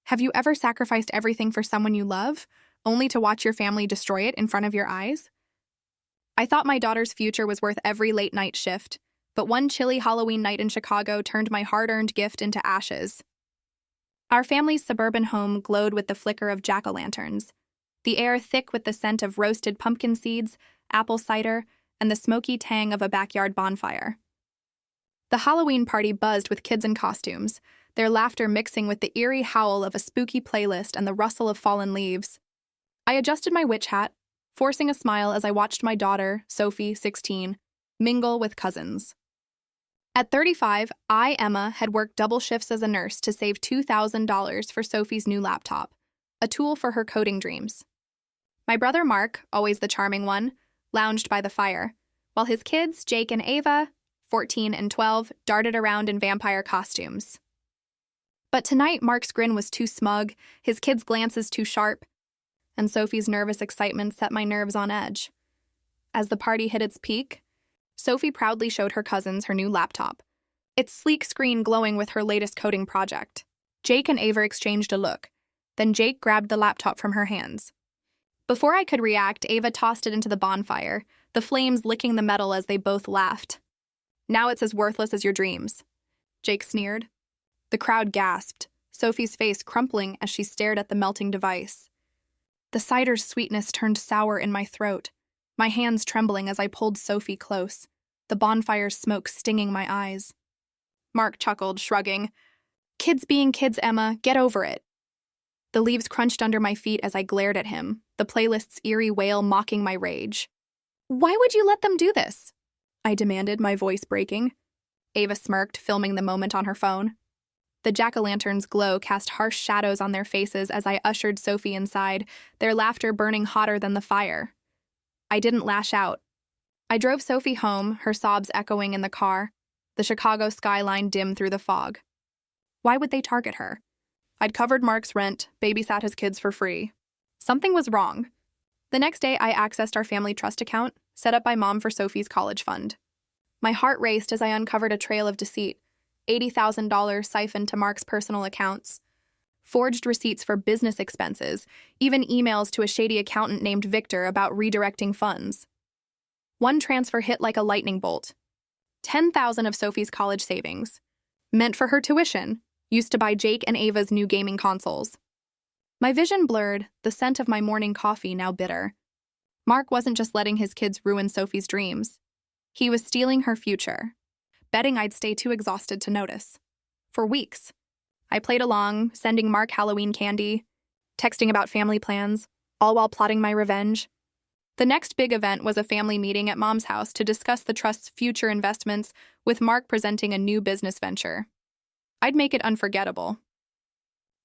Have you ever sacrificed everything for someone you love, only to watch your family destroy it in front of your eyes? I thought my daughter's future was worth every late night shift, but one chilly Halloween night in Chicago turned my hard-earned gift into ashes. Our family's suburban home glowed with the flicker of jack-o'-lanterns, the air thick with the scent of roasted pumpkin seeds, apple cider, and the smoky tang of a backyard bonfire. The Halloween party buzzed with kids in costumes, their laughter mixing with the eerie howl of a spooky playlist and the rustle of fallen leaves. I adjusted my witch hat, forcing a smile as I watched my daughter, Sophie, 16, mingle with cousins. At 35, I, Emma, had worked double shifts as a nurse to save $2,000 for Sophie's new laptop, a tool for her coding dreams. My brother Mark, always the charming one, lounged by the fire, while his kids, Jake and Ava, 14 and 12, darted around in vampire costumes. But tonight, Mark's grin was too smug, his kids' glances too sharp, and Sophie's nervous excitement set my nerves on edge. As the party hit its peak, Sophie proudly showed her cousins her new laptop, its sleek screen glowing with her latest coding project. Jake and Ava exchanged a look, then Jake grabbed the laptop from her hands. Before I could react, Ava tossed it into the bonfire, the flames licking the metal as they both laughed. "Now it's as worthless as your dreams," Jake sneered. The crowd gasped, Sophie's face crumpling as she stared at the melting device. The cider's sweetness turned sour in my throat, my hands trembling as I pulled Sophie close, the bonfire's smoke stinging my eyes. Mark chuckled, shrugging. "Kids being kids, Emma, get over it." The leaves crunched under my feet as I glared at him, the playlist's eerie wail mocking my rage. "Why would you let them do this?" I demanded, my voice breaking. Ava smirked, filming the moment on her phone. The jack-o'-lantern's glow cast harsh shadows on their faces as I ushered Sophie inside, their laughter burning hotter than the fire. I didn't lash out. I drove Sophie home, her sobs echoing in the car, the Chicago skyline dim through the fog. Why would they target her? I'd covered Mark's rent, babysat his kids for free. Something was wrong. The next day, I accessed our family trust account, set up by Mom for Sophie's college fund. My heart raced as I uncovered a trail of deceit, $80,000 siphoned to Mark's personal accounts, forged receipts for business expenses, even emails to a shady accountant named Victor about redirecting funds. One transfer hit like a lightning bolt. $10,000 of Sophie's college savings, meant for her tuition, used to buy Jake and Ava's new gaming consoles. My vision blurred, the scent of my morning coffee now bitter. Mark wasn't just letting his kids ruin Sophie's dreams. He was stealing her future, betting I'd stay too exhausted to notice. For weeks, I played along, sending Mark Halloween candy, texting about family plans, all while plotting my revenge. The next big event was a family meeting at Mom's house to discuss the trust's future investments, with Mark presenting a new business venture. I'd make it unforgettable.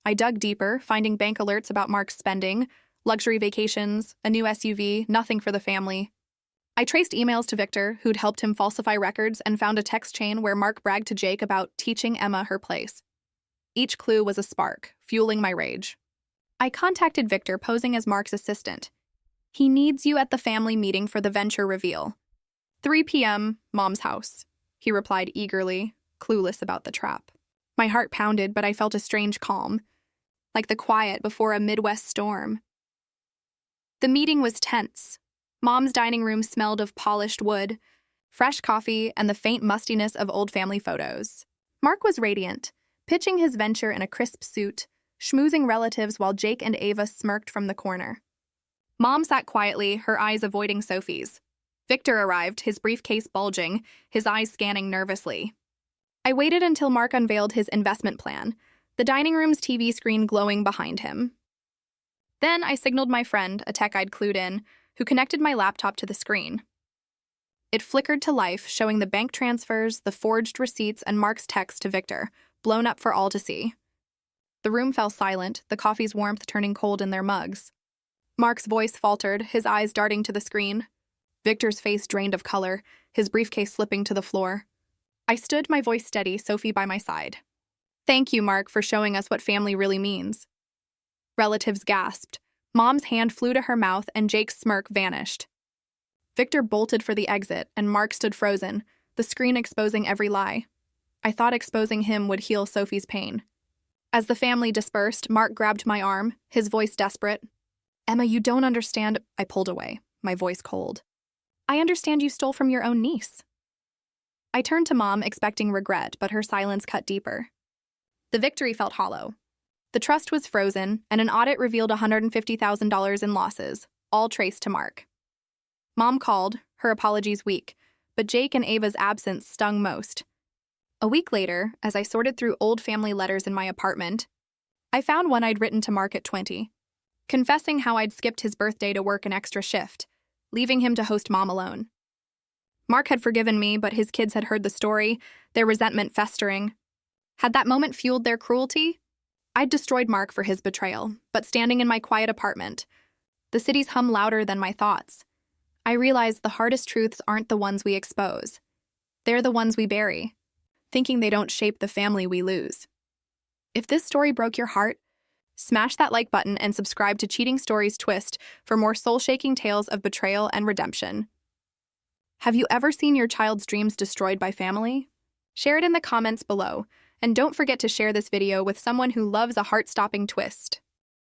I dug deeper, finding bank alerts about Mark's spending, luxury vacations, a new SUV, nothing for the family. I traced emails to Victor, who'd helped him falsify records, and found a text chain where Mark bragged to Jake about teaching Emma her place. Each clue was a spark, fueling my rage. I contacted Victor, posing as Mark's assistant. "He needs you at the family meeting for the venture reveal. 3 p.m., Mom's house," he replied eagerly, clueless about the trap. My heart pounded, but I felt a strange calm, like the quiet before a Midwest storm. The meeting was tense. Mom's dining room smelled of polished wood, fresh coffee, and the faint mustiness of old family photos. Mark was radiant, pitching his venture in a crisp suit, schmoozing relatives while Jake and Ava smirked from the corner. Mom sat quietly, her eyes avoiding Sophie's. Victor arrived, his briefcase bulging, his eyes scanning nervously. I waited until Mark unveiled his investment plan, the dining room's TV screen glowing behind him. Then I signaled my friend, a tech I'd clued in, who connected my laptop to the screen. It flickered to life, showing the bank transfers, the forged receipts, and Mark's text to Victor, blown up for all to see. The room fell silent, the coffee's warmth turning cold in their mugs. Mark's voice faltered, his eyes darting to the screen. Victor's face drained of color, his briefcase slipping to the floor. I stood, my voice steady, Sophie by my side. "Thank you, Mark, for showing us what family really means." Relatives gasped. Mom's hand flew to her mouth and Jake's smirk vanished. Victor bolted for the exit and Mark stood frozen, the screen exposing every lie. I thought exposing him would heal Sophie's pain. As the family dispersed, Mark grabbed my arm, his voice desperate. Emma, you don't understand. I pulled away, my voice cold. I understand you stole from your own niece. I turned to Mom, expecting regret, but her silence cut deeper. The victory felt hollow. The trust was frozen, and an audit revealed $150,000 in losses, all traced to Mark. Mom called, her apologies weak, but Jake and Ava's absence stung most. A week later, as I sorted through old family letters in my apartment, I found one I'd written to Mark at 20, confessing how I'd skipped his birthday to work an extra shift, leaving him to host Mom alone. Mark had forgiven me, but his kids had heard the story, their resentment festering. Had that moment fueled their cruelty? I'd destroyed Mark for his betrayal, but standing in my quiet apartment, the city's hum louder than my thoughts. I realized the hardest truths aren't the ones we expose. They're the ones we bury, thinking they don't shape the family we lose. If this story broke your heart, smash that like button and subscribe to Cheating Stories Twist for more soul-shaking tales of betrayal and redemption. Have you ever seen your child's dreams destroyed by family? Share it in the comments below, and don't forget to share this video with someone who loves a heart-stopping twist.